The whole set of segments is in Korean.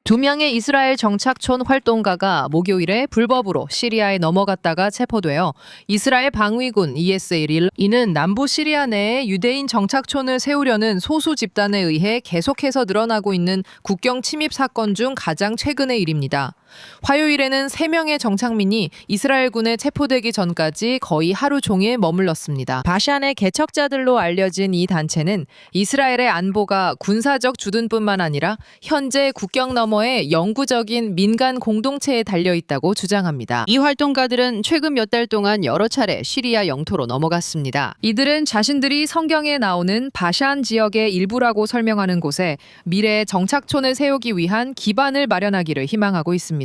2명의 이스라엘 정착촌 활동가가 목요일에 불법으로 시리아에 넘어갔다가 체포되어 이스라엘 방위군 ESA를 이는 남부 시리아 내에 유대인 정착촌을 세우려는 소수 집단에 의해 계속해서 늘어나고 있는 국경 침입 사건 중 가장 최근의 일입니다. 화요일에는 3명의 정착민이 이스라엘군에 체포되기 전까지 거의 하루 종일 머물렀습니다. 바샨의 개척자들로 알려진 이 단체는 이스라엘의 안보가 군사적 주둔뿐만 아니라 현재 국경 너머에 영구적인 민간 공동체에 달려있다고 주장합니다. 이 활동가들은 최근 몇 달 동안 여러 차례 시리아 영토로 넘어갔습니다. 이들은 자신들이 성경에 나오는 바샨 지역의 일부라고 설명하는 곳에 미래의 정착촌을 세우기 위한 기반을 마련하기를 희망하고 있습니다.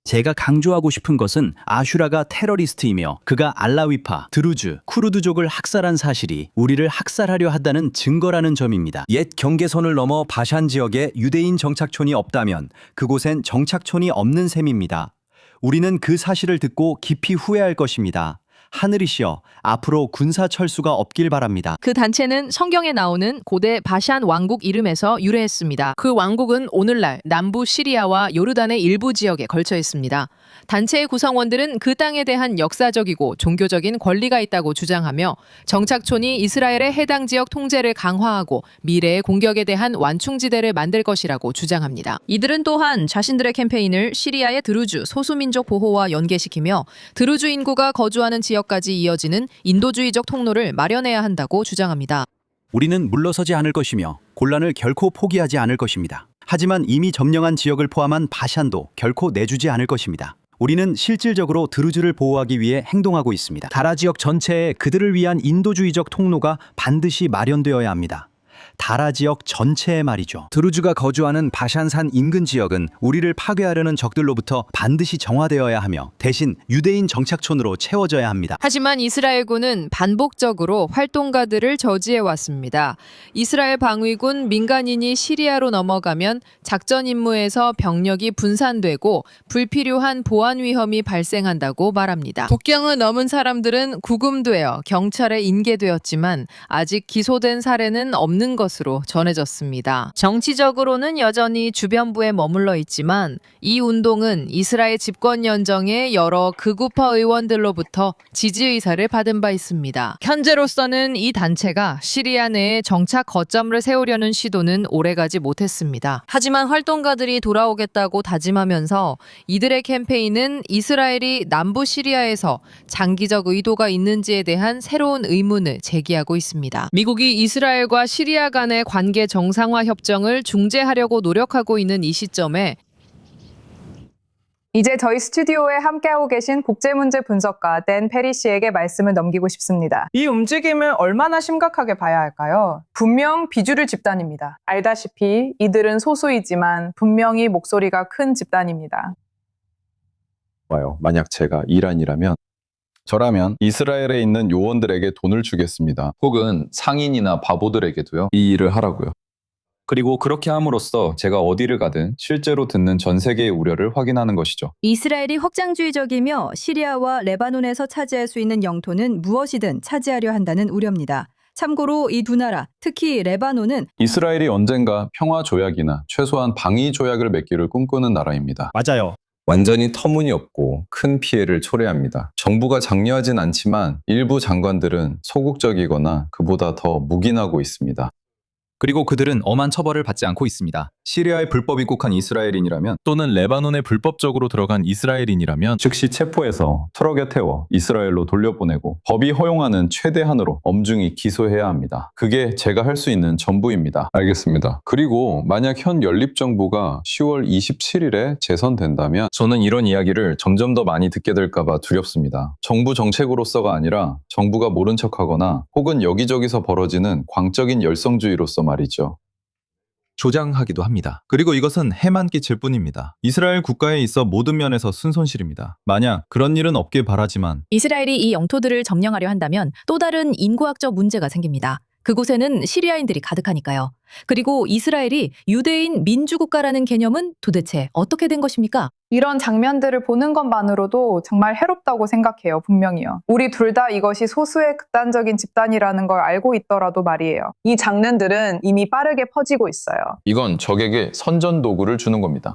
제가 강조하고 싶은 것은 아슈라가 테러리스트이며 그가 알라위파, 드루즈, 쿠르드족을 학살한 사실이 우리를 학살하려 한다는 증거라는 점입니다. 옛 경계선을 넘어 바샨 지역에 유대인 정착촌이 없다면 그곳엔 정착촌이 없는 셈입니다. 우리는 그 사실을 듣고 깊이 후회할 것입니다. 하늘이시여, 앞으로 군사 철수가 없길 바랍니다. 그 단체는 성경에 나오는 고대 바샨 왕국 이름에서 유래했습니다. 그 왕국은 오늘날 남부 시리아와 요르단의 일부 지역에 걸쳐 있습니다. 단체의 구성원들은 그 땅에 대한 역사적이고 종교적인 권리가 있다고 주장하며 정착촌이 이스라엘의 해당 지역 통제를 강화하고 미래의 공격에 대한 완충지대를 만들 것이라고 주장합니다. 이들은 또한 자신들의 캠페인을 시리아의 드루즈 소수민족 보호와 연계시키며 드루즈 인구가 거주하는 지역까지 이어지는 인도주의적 통로를 마련해야 한다고 주장합니다. 우리는 물러서지 않을 것이며 곤란을 결코 포기하지 않을 것입니다. 하지만 이미 점령한 지역을 포함한 바샨도 결코 내주지 않을 것입니다. 우리는 실질적으로 드루즈를 보호하기 위해 행동하고 있습니다. 다라 지역 전체에 그들을 위한 인도주의적 통로가 반드시 마련되어야 합니다. 다라 지역 전체에 말이죠. 드루즈가 거주하는 바샨산 인근 지역은 우리를 파괴하려는 적들로부터 반드시 정화되어야 하며 대신 유대인 정착촌으로 채워져야 합니다. 하지만 이스라엘군은 반복적으로 활동가들을 저지해왔습니다. 이스라엘 방위군 민간인이 시리아로 넘어가면 작전 임무에서 병력이 분산되고 불필요한 보안 위험이 발생한다고 말합니다. 국경을 넘은 사람들은 구금되어 경찰에 인계되었지만 아직 기소된 사례는 없는 것으로 전해졌습니다. 정치적으로는 여전히 주변부에 머물러 있지만 이 운동은 이스라엘 집권 연정의 여러 극우파 의원들로부터 지지 의사를 받은 바 있습니다. 현재로서는 이 단체가 시리아 내에 정착 거점을 세우려는 시도는 오래가지 못했습니다. 하지만 활동가들이 돌아오겠다고 다짐하면서 이들의 캠페인은 이스라엘이 남부 시리아에서 장기적 의도가 있는지에 대한 새로운 의문을 제기하고 있습니다. 미국이 이스라엘과 시리아 간의 관계 정상화 협정을 중재하려고 노력하고 있는 이 시점에 이제 저희 스튜디오에 함께하고 계신 국제문제 분석가 댄 페리 씨에게 말씀을 넘기고 싶습니다. 이 움직임을 얼마나 심각하게 봐야 할까요? 분명 비주류 집단입니다. 알다시피 이들은 소수이지만 분명히 목소리가 큰 집단입니다. 만약 제가 이란이라면 저라면 이스라엘에 있는 요원들에게 돈을 주겠습니다. 혹은 상인이나 바보들에게도요. 이 일을 하라고요. 그리고 그렇게 함으로써 제가 어디를 가든 실제로 듣는 전 세계의 우려를 확인하는 것이죠. 이스라엘이 확장주의적이며 시리아와 레바논에서 차지할 수 있는 영토는 무엇이든 차지하려 한다는 우려입니다. 참고로 이 두 나라, 특히 레바논은 이스라엘이 언젠가 평화 조약이나 최소한 방위 조약을 맺기를 꿈꾸는 나라입니다. 맞아요. 완전히 터무니없고 큰 피해를 초래합니다. 정부가 장려하진 않지만 일부 장관들은 소극적이거나 그보다 더 묵인하고 있습니다. 그리고 그들은 엄한 처벌을 받지 않고 있습니다. 시리아에 불법 입국한 이스라엘인이라면 또는 레바논에 불법적으로 들어간 이스라엘인이라면 즉시 체포해서 트럭에 태워 이스라엘로 돌려보내고 법이 허용하는 최대한으로 엄중히 기소해야 합니다. 그게 제가 할 수 있는 전부입니다. 알겠습니다. 그리고 만약 현 연립정부가 10월 27일에 재선된다면 저는 이런 이야기를 점점 더 많이 듣게 될까봐 두렵습니다. 정부 정책으로서가 아니라 정부가 모른 척하거나 혹은 여기저기서 벌어지는 광적인 열성주의로서 말이죠. 조장하기도 합니다. 그리고 이것은 해만 끼칠 뿐입니다. 이스라엘 국가에 있어 모든 면에서 순손실입니다. 만약 그런 일은 없길 바라지만 이스라엘이 이 영토들을 점령하려 한다면 또 다른 인구학적 문제가 생깁니다. 그곳에는 시리아인들이 가득하니까요. 그리고 이스라엘이 유대인 민주국가라는 개념은 도대체 어떻게 된 것입니까? 이런 장면들을 보는 것만으로도 정말 해롭다고 생각해요, 분명히요. 우리 둘 다 이것이 소수의 극단적인 집단이라는 걸 알고 있더라도 말이에요. 이 장면들은 이미 빠르게 퍼지고 있어요. 이건 적에게 선전 도구를 주는 겁니다.